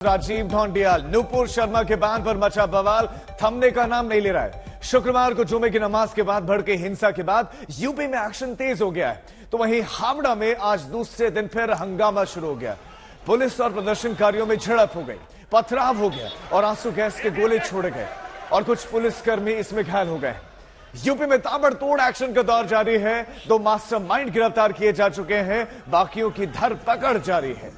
राजीव ढोंडियाल नूपुर शर्मा के बयान पर मचा बवाल थमने का नाम नहीं ले रहा है। शुक्रवार को जुमे की नमाज के बाद भड़के हिंसा के बाद यूपी में एक्शन तेज हो गया है, तो वहीं हावड़ा में आज दूसरे दिन फिर हंगामा शुरू हो गया। पुलिस और प्रदर्शनकारियों में झड़प हो गई, पथराव हो गया और आंसू गैस के गोले छोड़े गए और कुछ पुलिसकर्मी इसमें घायल हो गए। यूपी में ताबड़तोड़ एक्शन का दौर जारी है। 2 मास्टरमाइंड गिरफ्तार किए जा चुके हैं, बाकियों की धरपकड़ जारी है।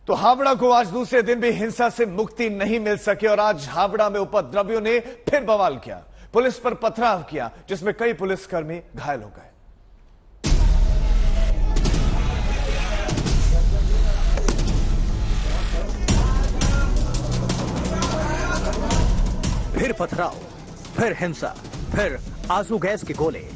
तो हावड़ा को आज दूसरे दिन भी हिंसा से मुक्ति नहीं मिल सकी और आज हावड़ा में उपद्रवियों ने फिर बवाल किया, पुलिस पर पथराव किया, जिसमें कई पुलिसकर्मी घायल हो गए। फिर पथराव, फिर हिंसा, फिर आंसू गैस के गोले।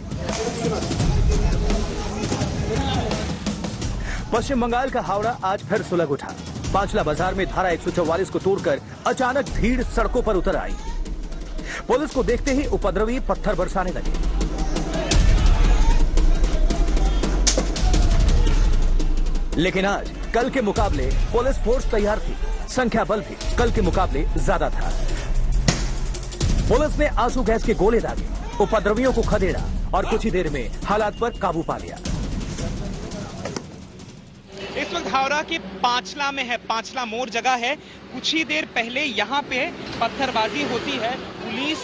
पश्चिम बंगाल का हावड़ा आज फिर सुलग उठा। पांचला बाजार में धारा 144 को तोड़कर अचानक भीड़ सड़कों पर उतर आई। पुलिस को देखते ही उपद्रवी पत्थर बरसाने लगे। लेकिन आज कल के मुकाबले पुलिस फोर्स तैयार थी, संख्या बल भी कल के मुकाबले ज्यादा था। पुलिस ने आंसू गैस के गोले दागे, उपद्रवियों को खदेड़ा और कुछ ही देर में हालात पर काबू पा लिया। इस वक्त हावड़ा के पांचला में है, पांचला मोड़ जगह है। कुछ ही देर पहले यहाँ पे पत्थरबाजी होती है। पुलिस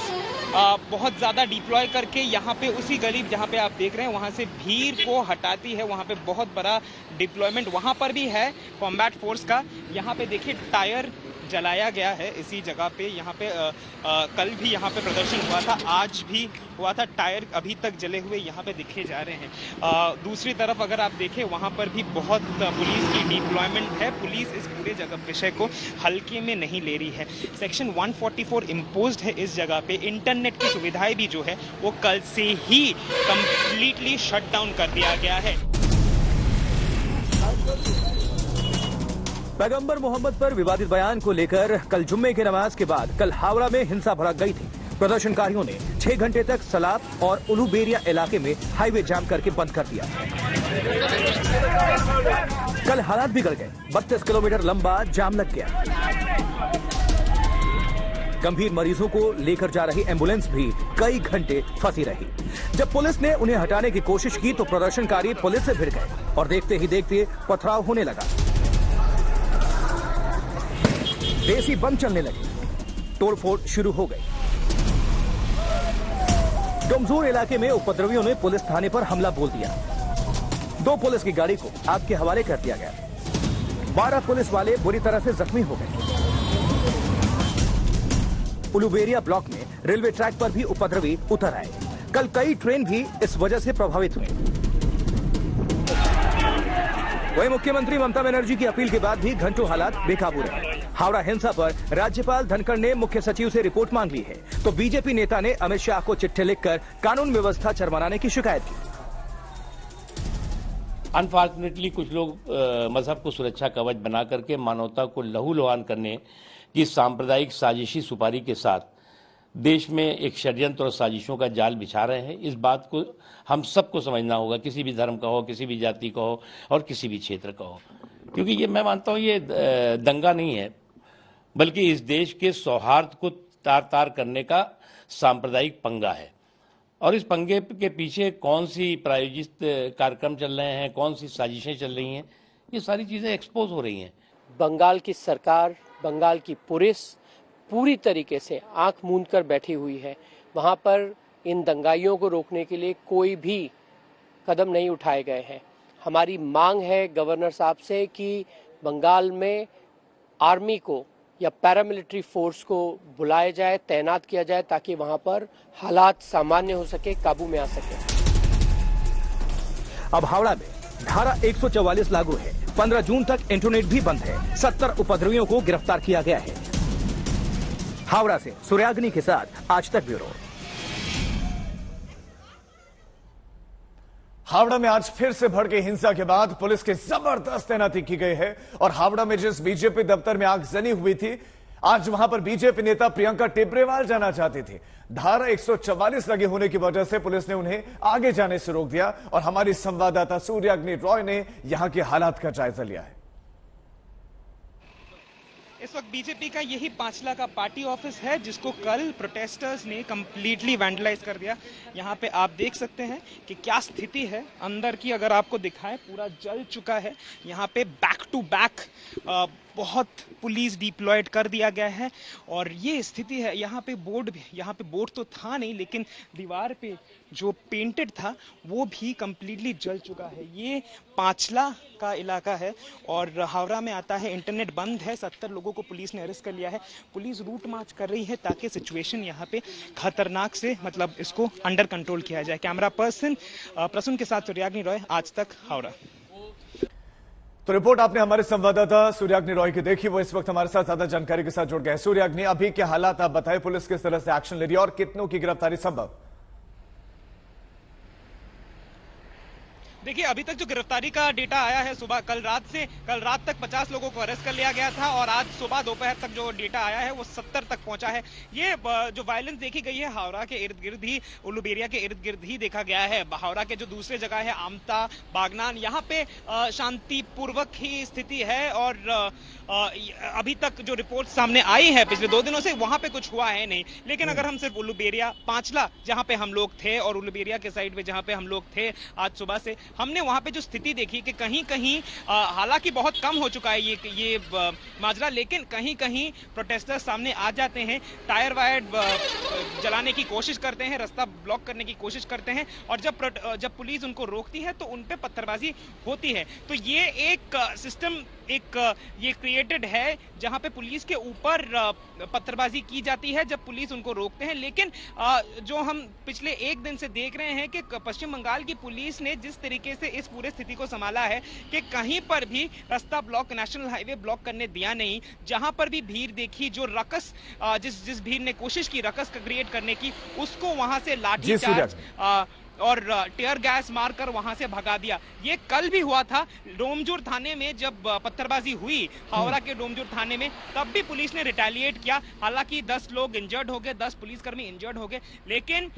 बहुत ज्यादा डिप्लॉय करके यहाँ पे उसी गली जहाँ पे आप देख रहे हैं वहाँ से भीड़ को हटाती है। वहाँ पे बहुत बड़ा डिप्लॉयमेंट वहाँ पर भी है कॉम्बैट फोर्स का। यहाँ पे देखिए टायर जलाया गया है इसी जगह पे। यहाँ पे कल भी यहाँ पे प्रदर्शन हुआ था, आज भी हुआ था। टायर अभी तक जले हुए यहाँ पे दिखे जा रहे हैं। दूसरी तरफ अगर आप देखें वहाँ पर भी बहुत पुलिस की डिप्लॉयमेंट है। पुलिस इस पूरे जगह विषय को हल्के में नहीं ले रही है। सेक्शन 144 इम्पोज्ड है इस जगह पे। इंटरनेट की सुविधाएं भी जो है वो कल से ही कंप्लीटली शट डाउन कर दिया गया है। पैगंबर मोहम्मद पर विवादित बयान को लेकर कल जुम्मे की नमाज के बाद कल हावड़ा में हिंसा भड़क गई थी। प्रदर्शनकारियों ने 6 घंटे तक सलाब और उलूबेरिया इलाके में हाईवे जाम करके बंद कर दिया। कल हालात बिगड़ गए, 32 किलोमीटर लंबा जाम लग गया। गंभीर मरीजों को लेकर जा रही एम्बुलेंस भी कई घंटे फंसी रही। जब पुलिस ने उन्हें हटाने की कोशिश की तो प्रदर्शनकारी पुलिस से भिड़ गए और देखते ही देखते पथराव होने लगा। देसी बम चलने लगे, तोड़फोड़ शुरू हो गई। डोमजूर इलाके में उपद्रवियों ने पुलिस थाने पर हमला बोल दिया। 2 पुलिस की गाड़ी को आग के हवाले कर दिया गया। 12 पुलिस वाले बुरी तरह से जख्मी हो गए। उलूबेरिया ब्लॉक में रेलवे ट्रैक पर भी उपद्रवी उतर आए। कल कई ट्रेन भी इस वजह से प्रभावित हुई। वहीं मुख्यमंत्री ममता बनर्जी की अपील के बाद भी घंटों हालात बेकाबू रहे। हावड़ा हिंसा पर राज्यपाल धनखड़ ने मुख्य सचिव से रिपोर्ट मांग ली है, तो बीजेपी नेता ने अमित शाह को चिट्ठी लिखकर कानून व्यवस्था चरमराने की शिकायत की। अनफॉर्चुनेटली कुछ लोग मजहब को सुरक्षा कवच बना करके मानवता को लहूलुहान करने की सांप्रदायिक साजिशी सुपारी के साथ देश में एक षड्यंत्र और साजिशों का जाल बिछा रहे हैं। इस बात को हम सबको समझना होगा, किसी भी धर्म का हो, किसी भी जाति का हो और किसी भी क्षेत्र का हो, क्योंकि ये मैं मानता हूँ ये दंगा नहीं है, बल्कि इस देश के सौहार्द को तार तार करने का सांप्रदायिक पंगा है। और इस पंगे के पीछे कौन सी प्रायोजित कार्यक्रम चल रहे हैं, कौन सी साजिशें चल रही हैं, ये सारी चीज़ें एक्सपोज हो रही हैं। बंगाल की सरकार, बंगाल की पुलिस पूरी तरीके से आंख मूंद कर बैठी हुई है। वहाँ पर इन दंगाइयों को रोकने के लिए कोई भी कदम नहीं उठाए गए हैं। हमारी मांग है गवर्नर साहब से कि बंगाल में आर्मी को या पैरामिलिट्री फोर्स को बुलाया जाए, तैनात किया जाए, ताकि वहां पर हालात सामान्य हो सके, काबू में आ सके। अब हावड़ा में धारा 144 लागू है। 15 जून तक इंटरनेट भी बंद है। 70 उपद्रवियों को गिरफ्तार किया गया है। हावड़ा से सूर्याग्नि के साथ आज तक ब्यूरो। हावड़ा में आज फिर से भड़के हिंसा के बाद पुलिस की जबरदस्त तैनाती की गई है और हावड़ा में जिस बीजेपी दफ्तर में आगजनी हुई थी, आज वहां पर बीजेपी नेता प्रियंका टिब्रेवाल जाना चाहती थी। धारा 144 लगे होने की वजह से पुलिस ने उन्हें आगे जाने से रोक दिया और हमारी संवाददाता सूर्याग्नि रॉय ने यहां के हालात का जायजा लिया है। इस वक्त बीजेपी का यही पांचला का पार्टी ऑफिस है जिसको कल प्रोटेस्टर्स ने कंप्लीटली वैंडलाइज कर दिया। यहाँ पे आप देख सकते हैं कि क्या स्थिति है अंदर की, अगर आपको दिखाएं पूरा जल चुका है। यहाँ पे बैक टू बैक बहुत पुलिस डिप्लॉयड कर दिया गया है और ये स्थिति है। यहाँ पे बोर्ड तो था नहीं, लेकिन दीवार पे जो पेंटेड था वो भी कंप्लीटली जल चुका है। ये पांचला का इलाका है और हावड़ा में आता है। इंटरनेट बंद है। 70 लोगों को पुलिस ने अरेस्ट कर लिया है। पुलिस रूट मार्च कर रही है ताकि सिचुएशन यहाँ पे खतरनाक से इसको अंडर कंट्रोल किया जाए। कैमरा पर्सन प्रसून के साथ सूर्याग्नि रॉय, आज तक, हावड़ा। तो रिपोर्ट आपने हमारे संवाददाता सूर्याग्नि रॉय की देखी, वो इस वक्त हमारे साथ ज्यादा जानकारी के साथ जुड़ गए। सूर्याग्नि, अभी के हालात आप बताएं, पुलिस किस तरह से एक्शन ले रही है और कितनों की गिरफ्तारी संभव? देखिए, अभी तक जो गिरफ्तारी का डेटा आया है सुबह कल रात तक 50 लोगों को अरेस्ट कर लिया गया था और आज सुबह दोपहर तक जो डेटा आया है वो 70 तक पहुंचा है। ये जो वायलेंस देखी गई है हावड़ा के इर्द गिर्द ही, उलूबेरिया के इर्द गिर्द ही देखा गया है। हावड़ा के जो दूसरे जगह है आमता, बागनान, यहाँ पे शांतिपूर्वक ही स्थिति है और अभी तक जो रिपोर्ट सामने आई है पिछले 2 दिनों से, वहां पे कुछ हुआ है नहीं। लेकिन अगर हम सिर्फ उलूबेरिया, पांचला जहां पे हम लोग थे और उलूबेरिया के साइड पे जहां पे हम लोग थे आज सुबह से, हमने वहां पे जो स्थिति देखी कि कहीं कहीं हालांकि बहुत कम हो चुका है ये माजरा, लेकिन कहीं कहीं प्रोटेस्टर्स सामने आ जाते हैं, टायर वायर जलाने की कोशिश करते हैं, रास्ता ब्लॉक करने की कोशिश करते हैं और जब पुलिस उनको रोकती है तो उन पे पत्थरबाजी होती है। तो ये एक सिस्टम ये क्रिएटेड है जहां पे पुलिस के ऊपर पत्थरबाजी की जाती है जब पुलिस उनको रोकते हैं। लेकिन जो हम पिछले 1 दिन से देख रहे हैं कि पश्चिम बंगाल की पुलिस ने जिस तरीके से इस पूरे स्थिति को संभाला है कि कहीं पर भी रास्ता ब्लॉक, नेशनल हाईवे ब्लॉक करने दिया नहीं। जहां पर भी भीड़ देखी, जो रकस जिस भीड़ ने कोशिश की रकस क्रिएट करने की, उसको वहां से लाठीचार्ज और टीयर गैस मारकर वहां से भगा दिया। ये कल भी हुआ था डोमजूर थाने में, जब पत्थरबाजी हुई हावड़ा के डोमजूर थाने में, तब भी पुलिस ने रिटेलिएट किया। हालांकि 10 लोग इंजर्ड हो गए, 10 पुलिसकर्मी इंजर्ड हो गए, लेकिन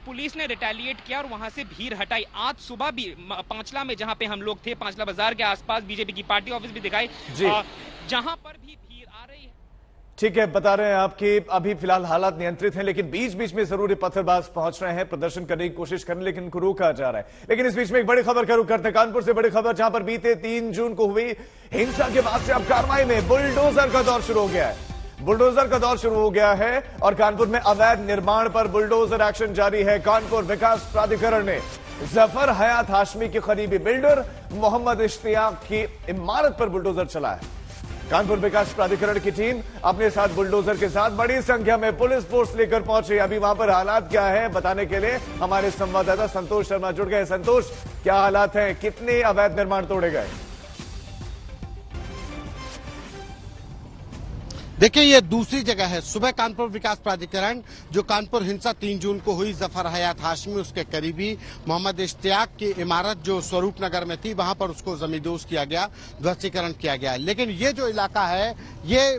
पुलिस ने रिटेलिएट किया और वहां से भीड़ हटाई। आज सुबह भी पांचला में जहां पे हम लोग थे, पांचला बाजार के आसपास बीजेपी की पार्टी ऑफिस भी दिखाई, जहां पर भी भीड़ आ रही है। ठीक है, बता रहे हैं आप कि अभी फिलहाल हालात नियंत्रित हैं, लेकिन बीच बीच में जरूर पत्थरबाज पहुंच रहे हैं, प्रदर्शन करने की कोशिश कर रहे हैं, लेकिन उनको रोका जा रहा है। लेकिन इस बीच में एक बड़ी खबर का रुख करते हैं। कानपुर से बड़ी खबर, जहां पर बीते 3 जून को हुई हिंसा के बाद से अब कार्रवाई में बुलडोजर का दौर शुरू हो गया है। बुलडोजर का दौर शुरू हो गया है और कानपुर में अवैध निर्माण पर बुलडोजर एक्शन जारी है। कानपुर विकास प्राधिकरण ने जफर हयात हाशमी के करीबी बिल्डर मोहम्मद इश्तियाक की इमारत पर बुलडोजर चलाया है। कानपुर विकास प्राधिकरण की टीम अपने साथ बुलडोजर के साथ बड़ी संख्या में पुलिस फोर्स लेकर पहुंची। अभी वहां पर हालात क्या है बताने के लिए हमारे संवाददाता संतोष शर्मा जुड़ गए। संतोष, क्या हालात हैं, कितने अवैध निर्माण तोड़े गए? देखिए, ये दूसरी जगह है। सुबह कानपुर विकास प्राधिकरण, जो कानपुर हिंसा 3 जून को हुई, जफर हयात हाशमी उसके करीबी मोहम्मद इश्तियाक की इमारत जो स्वरूप नगर में थी, वहां पर उसको जमींदोज किया गया, ध्वस्तीकरण किया गया। लेकिन ये जो इलाका है, ये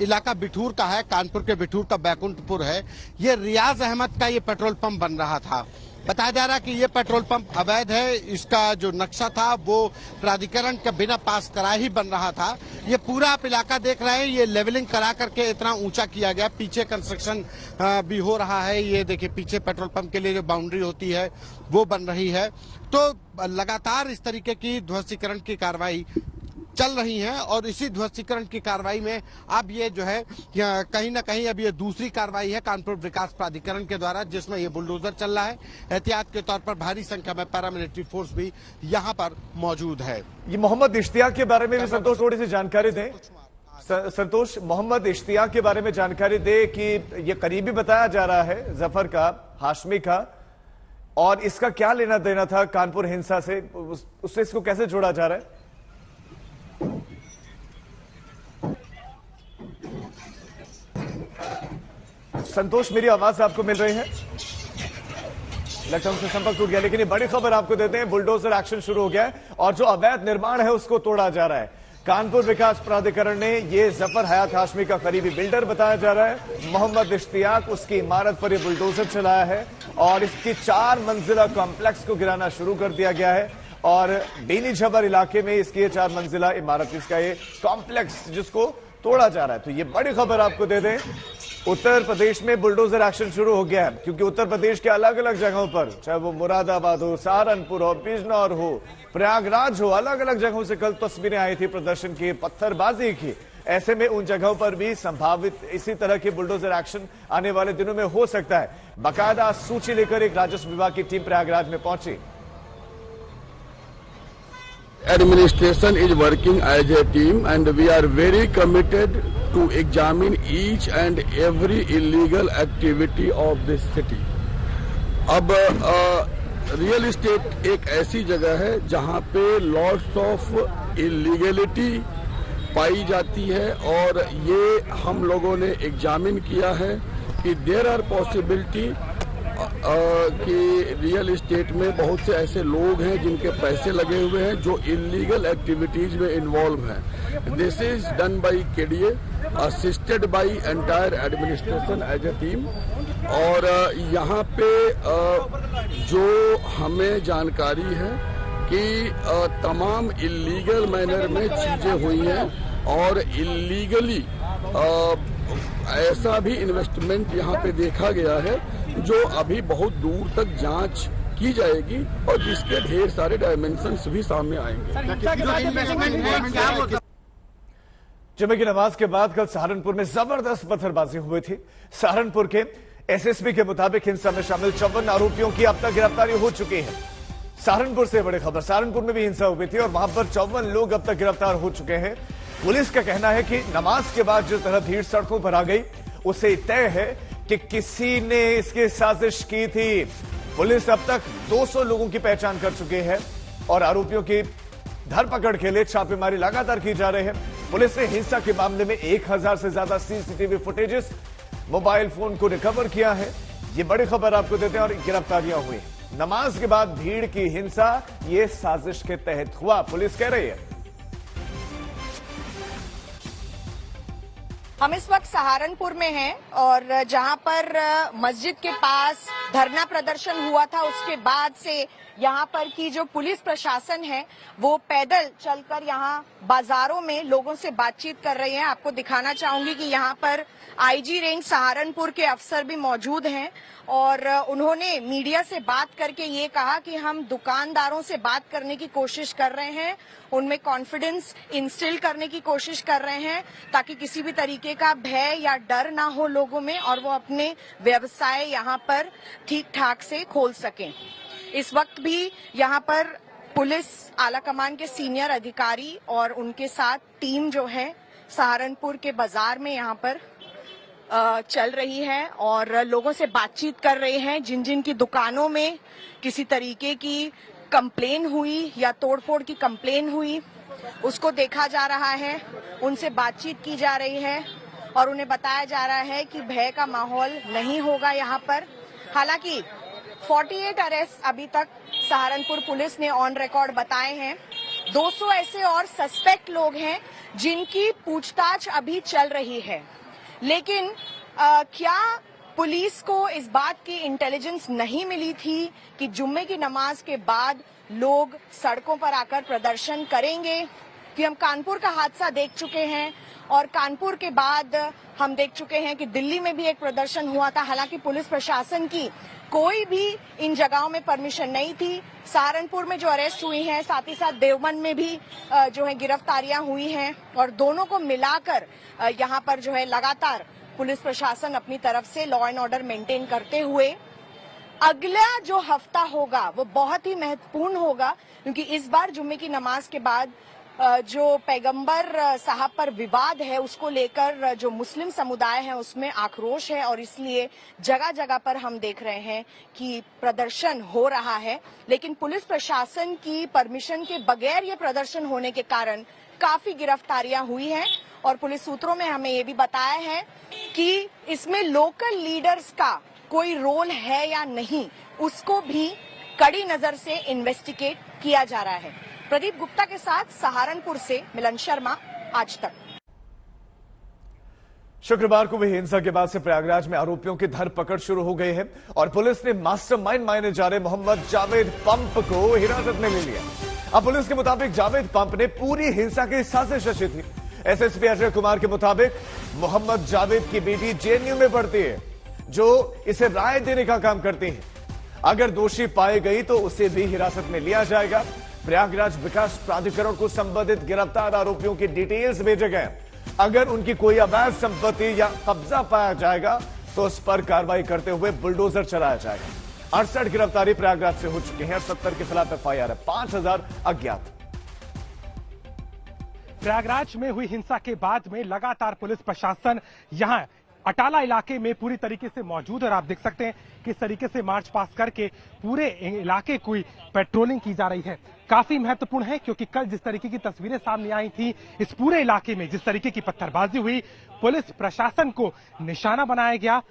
इलाका बिठूर का है, कानपुर के बिठूर का बैकुंठपुर है। ये रियाज अहमद का ये पेट्रोल पंप बन रहा था। बताया जा रहा है कि ये पेट्रोल पंप अवैध है। इसका जो नक्शा था वो प्राधिकरण के बिना पास कराए ही बन रहा था। ये पूरा आप इलाका देख रहे हैं, ये लेवलिंग करा करके इतना ऊंचा किया गया। पीछे कंस्ट्रक्शन भी हो रहा है। ये देखिए, पीछे पेट्रोल पंप के लिए जो बाउंड्री होती है वो बन रही है। तो लगातार इस तरीके की ध्वस्तीकरण की कार्रवाई चल रही हैं और इसी ध्वस्तीकरण की कार्रवाई में अब ये जो है कहीं ना कहीं अब ये दूसरी कार्रवाई है कानपुर विकास प्राधिकरण के द्वारा, जिसमें ये बुलडोजर चल रहा है। एहतियात के तौर पर भारी संख्या में पैरामिलिट्री फोर्स भी यहाँ पर मौजूद है। ये मोहम्मद इश्तियाक के बारे में भी संतोष थोड़ी सी जानकारी दें। संतोष, मोहम्मद इश्तियाक के बारे में जानकारी दे कि ये करीबी बताया जा रहा है जफर का, हाशमी का, और इसका क्या लेना देना था कानपुर हिंसा से, उससे इसको कैसे जोड़ा जा रहा है? संतोष, मेरी आवाज आपको मिल रही है? लगता है उनसे संपर्क टूट गया, लेकिन ये बड़ी खबर आपको देते हैं, बुलडोजर एक्शन शुरू हो गया है और जो अवैध निर्माण है उसको तोड़ा जा रहा है। कानपुर विकास प्राधिकरण ने ये जफर हयात हाशमी का करीबी बिल्डर बताया जा रहा है। मोहम्मद इश्तियाक उसकी इमारत पर ये बुलडोजर चलाया है और इसकी 4 मंजिला कॉम्प्लेक्स को गिराना शुरू कर दिया गया है और बेनी झबर इलाके में इसकी ये 4 मंजिला इमारत, इसका ये कॉम्प्लेक्स जिसको तोड़ा जा रहा है। तो ये बड़ी खबर आपको दे दें, उत्तर प्रदेश में बुलडोजर एक्शन शुरू हो गया है, क्योंकि उत्तर प्रदेश के अलग अलग जगहों पर, चाहे वो मुरादाबाद हो, सहारनपुर हो, बिजनौर हो, प्रयागराज हो, अलग अलग जगहों से कल तस्वीरें आई थी प्रदर्शन की, पत्थरबाजी की। ऐसे में उन जगहों पर भी संभावित इसी तरह के बुलडोजर एक्शन आने वाले दिनों में हो सकता है। बाकायदा सूची लेकर एक राजस्व विभाग की टीम प्रयागराज में पहुंची। Administration is working as a team and we are very committed to examine each and every illegal activity of this city. अब रियल एस्टेट एक ऐसी जगह है जहां पे लॉट्स ऑफ इलीगलिटी पाई जाती है और ये हम लोगों ने एग्जामिन किया है कि देयर आर पॉसिबिलिटी कि रियल एस्टेट में बहुत से ऐसे लोग हैं जिनके पैसे लगे हुए हैं जो इलीगल एक्टिविटीज में इन्वॉल्व हैं। This is done by KDA assisted by entire administration as a team. और यहाँ पे जो हमें जानकारी है कि तमाम इलीगल मैनर में चीजें हुई हैं और इलीगली ऐसा भी इन्वेस्टमेंट यहाँ पे देखा गया है जो अभी बहुत दूर तक जांच की जाएगी और जिसके ढेर सारे डायमेंशंस भी सामने आएंगे। जुमे की नमाज के बाद कल सहारनपुर में जबरदस्त पत्थरबाजी हुई थी। सहारनपुर के एसएसपी के मुताबिक हिंसा में शामिल 54 आरोपियों की अब तक गिरफ्तारी हो चुकी है। सहारनपुर से बड़ी खबर, सहारनपुर में भी हिंसा हुई थी और वहां पर 54 लोग अब तक गिरफ्तार हो चुके हैं। पुलिस का कहना है कि नमाज के बाद जिस तरह भीड़ सड़कों पर आ गई उसे तय है कि किसी ने इसकी साजिश की थी। पुलिस अब तक 200 लोगों की पहचान कर चुकी है और आरोपियों की धरपकड़ के लिए छापेमारी लगातार की जा रही है। पुलिस ने हिंसा के मामले में 1000 से ज्यादा सीसीटीवी फुटेजेस, मोबाइल फोन को रिकवर किया है। ये बड़ी खबर आपको देते हैं और गिरफ्तारियां हुई। नमाज के बाद भीड़ की हिंसा ये साजिश के तहत हुआ, पुलिस कह रही है। हम इस वक्त सहारनपुर में हैं और जहां पर मस्जिद के पास धरना प्रदर्शन हुआ था उसके बाद से यहाँ पर की जो पुलिस प्रशासन है वो पैदल चलकर यहाँ बाजारों में लोगों से बातचीत कर रही है। आपको दिखाना चाहूंगी कि यहाँ पर आईजी रेंज सहारनपुर के अफसर भी मौजूद हैं और उन्होंने मीडिया से बात करके ये कहा कि हम दुकानदारों से बात करने की कोशिश कर रहे हैं, उनमें कॉन्फिडेंस इंस्टिल करने की कोशिश कर रहे हैं ताकि किसी भी तरीके का भय या डर ना हो लोगों में और वो अपने व्यवसाय यहाँ पर ठीक ठाक से खोल सकें। इस वक्त भी यहाँ पर पुलिस आला कमान के सीनियर अधिकारी और उनके साथ टीम जो है सहारनपुर के बाजार में यहाँ पर चल रही है और लोगों से बातचीत कर रहे हैं। जिन जिन की दुकानों में किसी तरीके की कंप्लेन हुई या तोड़फोड़ की कंप्लेन हुई उसको देखा जा रहा है, उनसे बातचीत की जा रही है और उन्हें बताया जा रहा है कि भय का माहौल नहीं होगा यहाँ पर। हालांकि 48 अरेस्ट अभी तक सहारनपुर पुलिस ने ऑन रिकॉर्ड बताए हैं। 200 ऐसे और सस्पेक्ट लोग हैं जिनकी पूछताछ अभी चल रही है। लेकिन क्या पुलिस को इस बात की इंटेलिजेंस नहीं मिली थी कि जुम्मे की नमाज के बाद लोग सड़कों पर आकर प्रदर्शन करेंगे? कि हम कानपुर का हादसा देख चुके हैं और कानपुर के बाद हम देख चुके हैं कि दिल्ली में भी एक प्रदर्शन हुआ था। हालांकि पुलिस प्रशासन की कोई भी इन जगहों में परमिशन नहीं थी। सहारनपुर में जो अरेस्ट हुई हैं, साथ ही साथ देवबंद में भी जो है गिरफ्तारियां हुई हैं और दोनों को मिलाकर यहाँ पर जो है लगातार पुलिस प्रशासन अपनी तरफ से लॉ एंड ऑर्डर मेंटेन करते हुए अगला जो हफ्ता होगा वो बहुत ही महत्वपूर्ण होगा, क्योंकि इस बार जुम्मे की नमाज के बाद जो पैगंबर साहब पर विवाद है उसको लेकर जो मुस्लिम समुदाय है उसमें आक्रोश है और इसलिए जगह जगह पर हम देख रहे हैं कि प्रदर्शन हो रहा है। लेकिन पुलिस प्रशासन की परमिशन के बगैर ये प्रदर्शन होने के कारण काफी गिरफ्तारियां हुई हैं और पुलिस सूत्रों में हमें ये भी बताया है कि इसमें लोकल लीडर्स का कोई रोल है या नहीं उसको भी कड़ी नजर से इन्वेस्टिगेट किया जा रहा है। प्रदीप गुप्ता के साथ सहारनपुर से मिलन शर्मा, आज तक। शुक्रवार को भी हिंसा के बाद से प्रयागराज में आरोपियों की धरपकड़ शुरू हो गई है और पुलिस ने मास्टरमाइंड माने जा रहे मोहम्मद जावेद पंप को हिरासत में ले लिया। अब पुलिस के मुताबिक जावेद पंप ने पूरी हिंसा की साजिश रची थी। एसएसपी अजय कुमार के मुताबिक मोहम्मद जावेद की बेटी जेएनयू में पढ़ती है, जो इसे राय देने का काम करती है। अगर दोषी पाई गई तो उसे भी हिरासत में लिया जाएगा। प्रयागराज विकास प्राधिकरण को संबंधित गिरफ्तार आरोपियों की डिटेल्स भेजे गए। अगर उनकी कोई अवैध संपत्ति या कब्जा पाया जाएगा तो उस पर कार्रवाई करते हुए बुलडोजर चलाया जाएगा। 68 गिरफ्तारी प्रयागराज से हो चुकी है। 70 के खिलाफ एफआईआर है। 5000 अज्ञात। प्रयागराज में हुई हिंसा के बाद में लगातार पुलिस प्रशासन यहां अटाला इलाके में पूरी तरीके से मौजूद है और आप देख सकते हैं किस तरीके से मार्च पास करके पूरे इलाके की पेट्रोलिंग की जा रही है। काफी महत्वपूर्ण है क्योंकि कल जिस तरीके की तस्वीरें सामने आई थी, इस पूरे इलाके में जिस तरीके की पत्थरबाजी हुई, पुलिस प्रशासन को निशाना बनाया गया।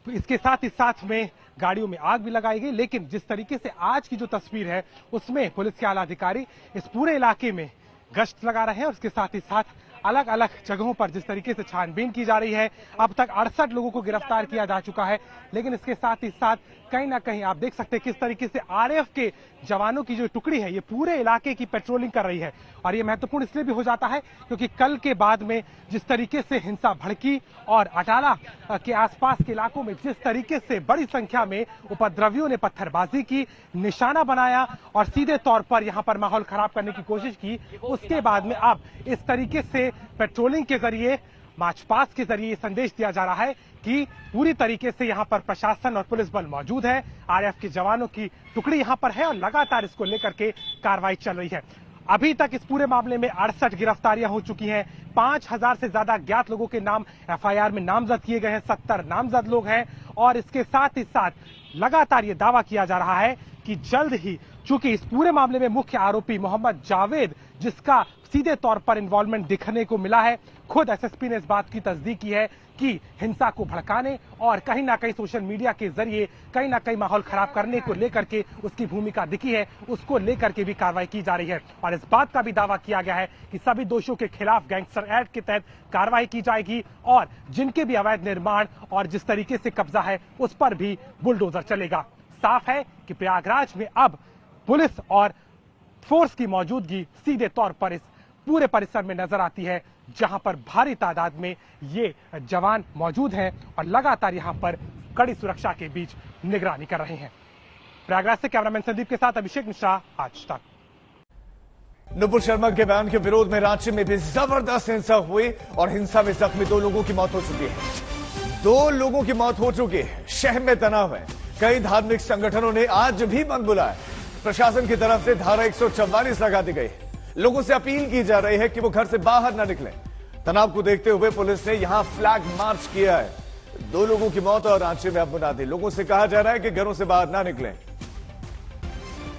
इसके साथ में गाड़ियों में आग भी लगाई गई। लेकिन जिस तरीके से आज की जो तस्वीर है उसमें पुलिस के आला अधिकारी इस पूरे इलाके में गश्त लगा रहे हैं और इसके साथ अलग अलग जगहों पर जिस तरीके से छानबीन की जा रही है। अब तक 68 लोगों को गिरफ्तार किया जा चुका है। लेकिन इसके साथ कहीं ना कहीं आप देख सकते हैं किस तरीके से आरएएफ के जवानों की जो टुकड़ी है ये पूरे इलाके की पेट्रोलिंग कर रही है। और ये महत्वपूर्ण इसलिए भी हो जाता है क्योंकि कल के बाद में जिस तरीके से हिंसा भड़की और अटाला के आसपास के इलाकों में जिस तरीके से बड़ी संख्या में उपद्रवियों ने पत्थरबाजी की, निशाना बनाया और सीधे तौर पर यहां पर माहौल खराब करने की कोशिश की, उसके बाद में अब इस तरीके से पेट्रोलिंग के जरिए, मार्च पास्ट के जरिए संदेश दिया जा रहा है कि पूरी तरीके से यहां पर प्रशासन और पुलिस बल मौजूद है। आरएएफ के जवानों की टुकड़ी यहां पर है और लगातार इसको लेकर के कार्रवाई चल रही है। अभी तक इस पूरे मामले में 68 गिरफ्तारियां हो चुकी हैं। 5000 से ज्यादा अज्ञात लोगों के नाम एफआईआर में नामजद किए गए हैं। 70 नामजद लोग हैं और इसके साथ लगातार ये दावा किया जा रहा है कि जल्द ही, चूंकि इस पूरे मामले में मुख्य आरोपी मोहम्मद जावेद, जिसका सीधे तौर पर इन्वॉल्वमेंट दिखने को मिला है, खुद एसएसपी ने इस बात की तस्दीक की है कि हिंसा को भड़काने और कहीं ना कहीं सोशल मीडिया के जरिए कहीं ना कहीं माहौल खराब करने को लेकर के उसकी भूमिका दिखी है, उसको लेकर के भी कार्रवाई की जा रही है। और इस बात का भी दावा किया गया है कि सभी दोषियों के खिलाफ गैंगस्टर एक्ट के तहत कार्रवाई की जाएगी और जिनके भी अवैध निर्माण और जिस तरीके से कब्जा है उस पर भी बुलडोजर चलेगा। साफ है कि प्रयागराज में अब पुलिस और फोर्स की मौजूदगी सीधे तौर पर इस पूरे परिसर में नजर आती है, जहां पर भारी तादाद में ये जवान मौजूद हैं और लगातार यहां पर कड़ी सुरक्षा के बीच निगरानी कर रहे हैं। प्रयागराज से कैमरामैन संदीप के साथ अभिषेक मिश्रा, आज तक। नुपुर शर्मा के बयान के विरोध में रांची में भी जबरदस्त हिंसा हुई और हिंसा में जख्मी 2 लोगों की मौत हो चुकी है। 2 लोगों की मौत हो चुकी है। शहर में तनाव है। कई धार्मिक संगठनों ने आज भी बंद बुलाया। प्रशासन की तरफ से धारा 144 लगा दी गई। लोगों से अपील की जा रही है कि वो घर से बाहर न निकलें। तनाव को देखते हुए पुलिस ने यहां फ्लैग मार्च किया है। 2 लोगों की मौत और रांची में अब मुनादी। लोगों से कहा जा रहा है कि घरों से बाहर ना निकलें।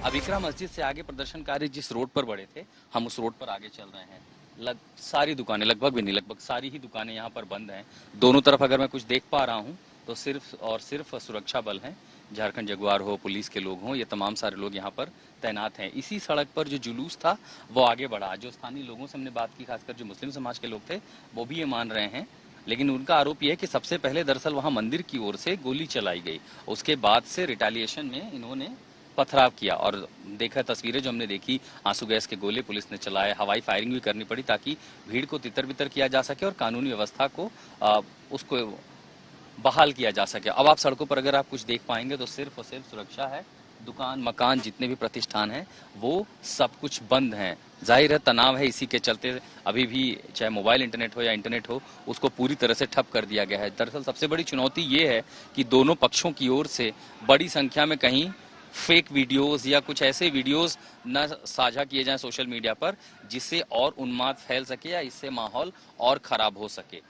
अब इकरा मस्जिद से आगे प्रदर्शनकारी जिस रोड पर बढ़े थे, हम उस रोड पर आगे चल रहे हैं। सारी दुकानें, लगभग भी नहीं, लगभग सारी ही दुकानें यहाँ पर बंद हैं। दोनों तरफ अगर मैं कुछ देख पा रहा हूँ तो सिर्फ और सिर्फ सुरक्षा बल हैं। झारखंड जगुआर हो, पुलिस के लोग हों, ये तमाम सारे लोग यहाँ पर तैनात हैं। इसी सड़क पर जो जुलूस था वो आगे बढ़ा। जो स्थानीय लोगों से हमने बात की, खासकर जो मुस्लिम समाज के लोग थे, वो भी ये मान रहे हैं। लेकिन उनका आरोप यह है कि सबसे पहले दरअसल वहां मंदिर की ओर से गोली चलाई गई, उसके बाद से रिटेलिएशन में इन्होंने पथराव किया। और देखा तस्वीरें जो हमने देखी, आंसू गैस के गोले पुलिस ने चलाए, हवाई फायरिंग भी करनी पड़ी ताकि भीड़ को तितर बितर किया जा सके और कानूनी व्यवस्था को उसको बहाल किया जा सके। अब आप सड़कों पर अगर आप कुछ देख पाएंगे तो सिर्फ और सिर्फ सुरक्षा है। दुकान, मकान, जितने भी प्रतिष्ठान हैं वो सब कुछ बंद हैं। जाहिर है तनाव है, इसी के चलते अभी भी चाहे मोबाइल इंटरनेट हो या इंटरनेट हो, उसको पूरी तरह से ठप कर दिया गया है। दरअसल सबसे बड़ी चुनौती ये है कि दोनों पक्षों की ओर से बड़ी संख्या में कहीं फेक वीडियोस या कुछ ऐसे वीडियोस न साझा किए जाएं सोशल मीडिया पर, जिससे और उन्माद फैल सके या इससे माहौल और खराब हो सके।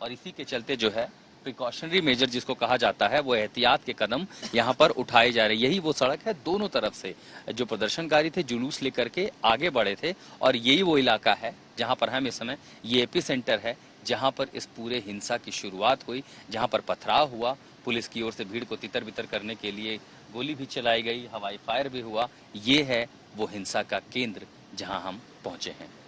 और इसी के चलते जो है प्रिकॉशनरी मेजर जिसको कहा जाता है, वो एहतियात के कदम यहाँ पर उठाए जा रहे हैं। यही वो सड़क है, दोनों तरफ से जो प्रदर्शनकारी थे जुलूस लेकर के आगे बढ़े थे, और यही वो इलाका है जहाँ पर हम इस समय, ये एपी सेंटर है जहाँ पर इस पूरे हिंसा की शुरुआत हुई, जहाँ पर पथराव हुआ। पुलिस की ओर से भीड़ को तितर बितर करने के लिए गोली भी चलाई गई, हवाई फायर भी हुआ। ये है वो हिंसा का केंद्र जहां हम पहुंचे हैं।